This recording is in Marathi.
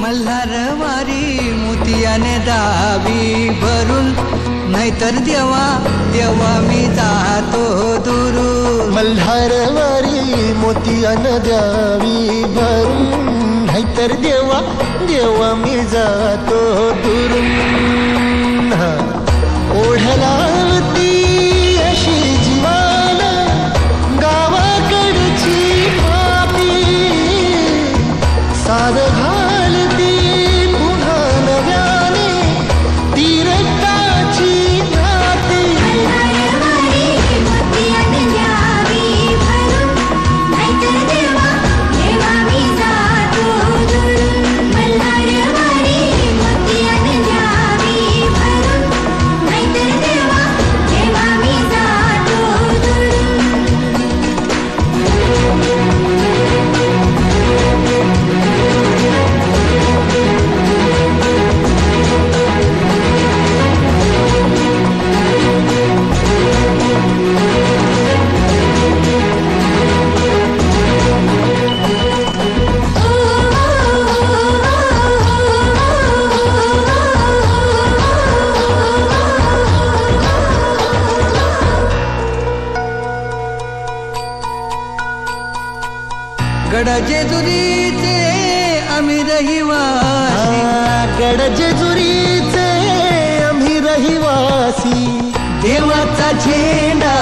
मल्हारवारी मोतियाने दावी भरून, नाहीतर देवा देवा मी जातो दुरून. मल्हारवारी मोतियाने द्यावी भरून, नाहीतर देवा देवा मी जातो दुरून. ओढलावती अशी जीवान गावाकडची माती, साध घालती पुन्हा नव्याने तीरकाची नाती. गडजेजुरीचे आम्ही रहिवासी, गडजेजुरीचे आम्ही रहिवासी. देवाचा झेंडा